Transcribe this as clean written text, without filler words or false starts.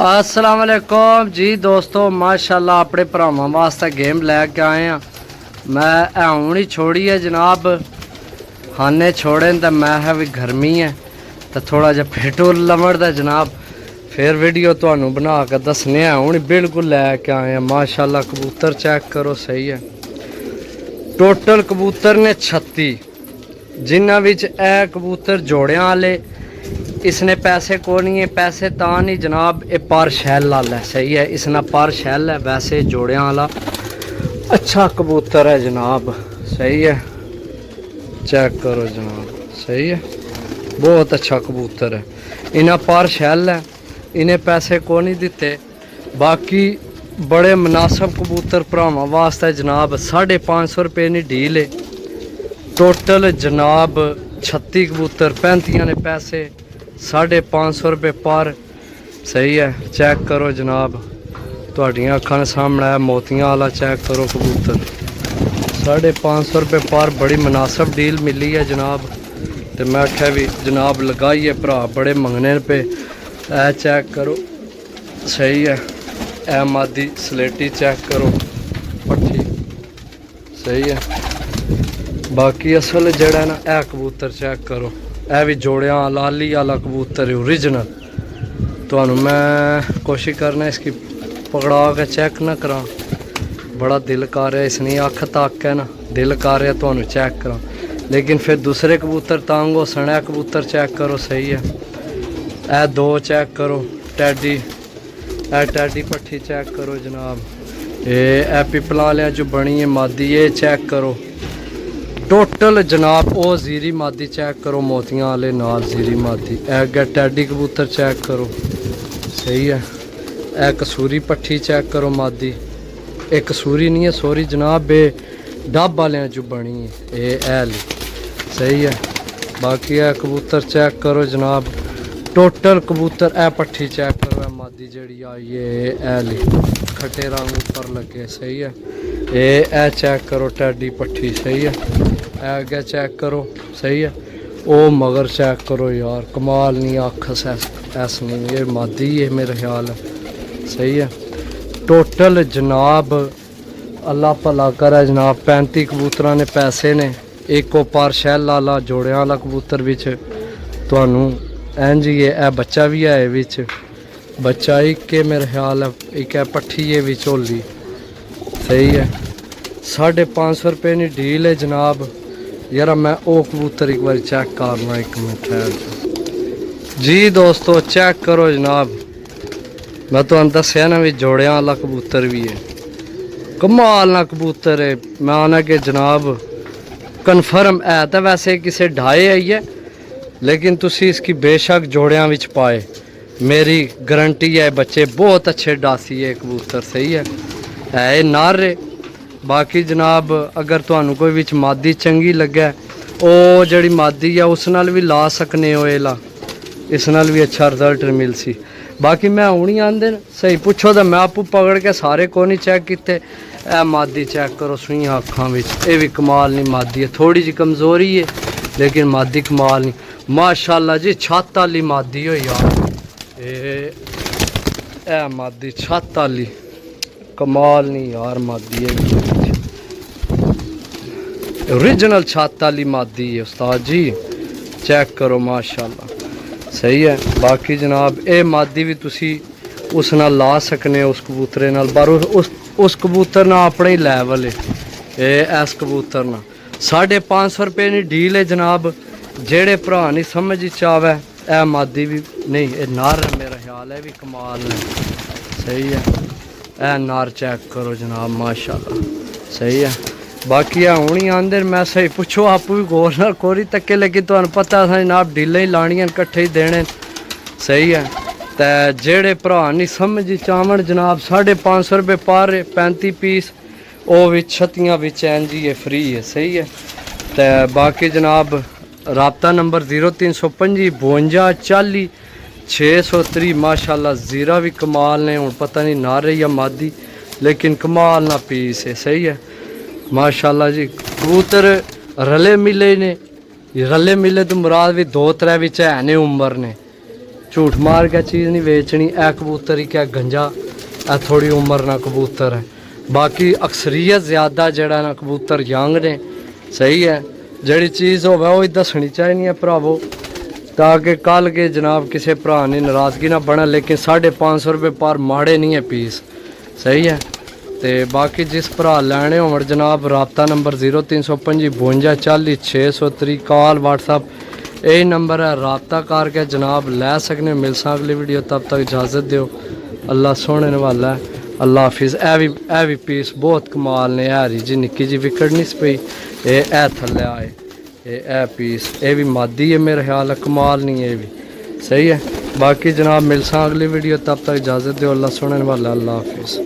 अस्सलाम वालेकुम जी दोस्तों, माशाल्लाह अपने भरावां वास्ते गेम लैके आए हैं। मैं हूँ ही छोड़ी है जनाब, खाने छोड़े तो मैं है भी गर्मी है तो थोड़ा जहा फिटू लमड़दा जनाब। फिर वीडियो तो बना के दसने हूँ बिल्कुल लैके आए हैं। माशाल्लाह कबूतर चेक करो, सही है। टोटल कबूतर ने 36, जिन्हां विच ए कबूतर जोड़ियां वाले इसने पैसे को नहीं है, पैसे ता नहीं जनाब, ये पर शैल लाल है, सही है। इसना पर शैल है, वैसे जोड़ियां वाला अच्छा कबूतर है जनाब, सही है। चेक करो जनाब, सही है, बहुत अच्छा कबूतर है। इन्हें पर शैल है, इन्हें पैसे को नहीं दिते। बाकी बड़े मुनासिब कबूतर भरावां वास्ते जनाब 550 रुपये की डील है। टोटल जनाब 36 कबूतर, 35 ने पैसे, 550 रुपये पर, सही है। चेक करो जनाब, तुहाडियां अखां दे सामने है मोतियां वाला। चेक करो कबूतर 550 रुपये पर, बड़ी मुनासिब डील मिली है जनाब। तो मैं आख्या भी जनाब लगाइए, भरा बड़े मंगने पे। ए चेक करो, सही है। ए मादी स्लेटी चेक करो, पट्ठी, सही है। बाकी असल जड़ा ना ए कबूतर चेक करो, ए भी जोड़िया लाली वाला कबूतर है, ओरिजिनल। तो मैं कोशिश करना इसकी पकड़ा के चेक ना करा, बड़ा दिल कर रहा है, इसने अख तक है ना, दिल कर रहा तो चेक करा। लेकिन फिर दूसरे कबूतर तांग हो सना। कबूतर चेक करो, सही है। ए दो चेक करो, टैडी, ए टैडी पट्ठी चेक करो जनाब। ए पिपला वाले जो बनी है मादी, ये चेक करो। टोटल जनाब ओ जीरी मादी चेक करो, मोतियां वाले नाल जीरी मादी। ए टैडी कबूतर चेक करो, सही है। ए कसूरी पट्ठी चेक करो मादी, एक कसूरी नहीं है, सॉरी जनाब, बे डब वाले जो बनी है ये ऐली, सही है। बाकी ए कबूतर चेक करो जनाब। टोटल कबूतर ए पट्ठी चेक करो, ए मादी जड़ी आई है ऐली, खट्टे रंग ऊपर लगे, सही है। ए चेक करो टैडी पट्ठी, सही है। आगे चेक करो, सही है। ओ मगर चेक करो यार, कमाल नहीं, आखस ऐस नहीं, ये मादी है मेरा ख्याल है, सही है। टोटल जनाब अल्लाह भला करे जनाब 35 कबूतर ने पैसे ने। एक पर शैल लाला जोड़िया वाला कबूतर बिच तुहानू इंज ही है। बच्चा भी है बिच, बच्चा एक के मेरा ख्याल है, एक है पट्ठी है भी झोली, सही है। 550 रुपये की डील है जनाब। यार मैं ओ कबूतर एक बार चेक करना, एक मिनट ठहर जी दोस्तों, चेक करो जनाब। मैं तो दसिया ना भी जोड़िया वाला कबूतर भी है, कमाल ना कबूतर है। मैं आना कि जनाब कन्फर्म है तो वैसे किसी ढाए आई है, लेकिन तुसी इसकी बेशक जोड़िया विच पाए, मेरी गारंटी है। बच्चे बहुत अच्छे डासी है कबूतर, सही है नारे। बाकी जनाब अगर तुहानू कोई विच मादी चंगी लगे, ओ जड़ी मादी है उस नाल भी ला सकने हो, ला इस नाल भी अच्छा रिजल्ट मिल सी। बाकी मैं हूँ आंदे सही पुछो तो मैं आपू पकड़ के सारे को नहीं चेक किते। ए मादी चेक करो, सुइयां अखां विच, ये भी कमाल नहीं मादी है, थोड़ी जी कमज़ोरी है लेकिन मादी कमाल नहीं। माशाल्लाह जी छत वाली मादी हो यार, ए मादी छत वाली कमाल नहीं यार, मादी है ओरिजिनल छत वाली मादी है उस्ताद जी, चेक करो माशाल्लाह, सही है। बाकी जनाब ये मादी भी तुसी उस नाल ला सकने हो, उस कबूतरे नाल, पर उस कबूतर ना अपने ही लैवल है। इस कबूतर ना 550 रुपये की डील है जनाब। जेड़े भरा नहीं समझ आवे, ए मादी भी नहीं, ये नार है मेरा ख्याल है, भी कमाल है, सही है। ए नार चेक करो जनाब, माशाल्लाह, सही है। बाकी हूँ ही आंदे, मैं सही पुछो आप भी गौर ना कोरी तके, लेकिन तुहानू पता था जनाब डीलें ही लानियां कट्ठे ही देने, सही है। तो जेड़े भरा नहीं समझ चावन जनाब 550 रुपये पर, 35 पीस, वो भी 36 बिच इंज ही है, फ्री है, सही है। तो बाकी जनाब राबता नंबर 0325 52 40 630। माशाल्लाह जीरा भी कमाल ने, हूँ पता नहीं नारे या मादी, लेकिन कमाल ना पीस है, सही है। माशाल्लाह जी कबूतर रले मिले ने, रले मिले तो मुराद भी 2-3 विच है ने उम्र ने, झूठ मार के चीज़ नहीं बेचनी। ए कबूतर ही क्या गंजा, ए थोड़ी उम्र ना कबूतर है। बाकी अक्सरीयत ज़्यादा जड़ा ना कबूतर यंग ने। सही है, जड़ी चीज़ हो वही दसनी चाहिए है भरावो, ताकि कल के जनाब किसी भरा ने नाराज़गी ना बने। लेकिन 550 रुपये पर माड़े नहीं है पीस। सही है, तो बाकी जिस भरा लैने हो जनाब रबता नंबर 0325 52 40 603 कॉल व्हाट्सअप यही नंबर है। रबता करके जनाब लै सकने। मिल सा अगली वीडियो, तब तक इजाज़त दो। अल्लाह सोने वाला है। अल्लाह हाफिज़। ए भी पीस बहुत कमाल ने। हैरी जी निक्की जी विकट नहीं पई, ए थल्ले आए। ए पीस ये भी मादी है मेरा ख्याल है, कमाल नहीं है ये भी। सही है, बाकी जनाब मिल सा अगली वीडियो, तब तक इजाज़त दो। अल्लाह सुनने वाला। अल्लाह हाफिज़।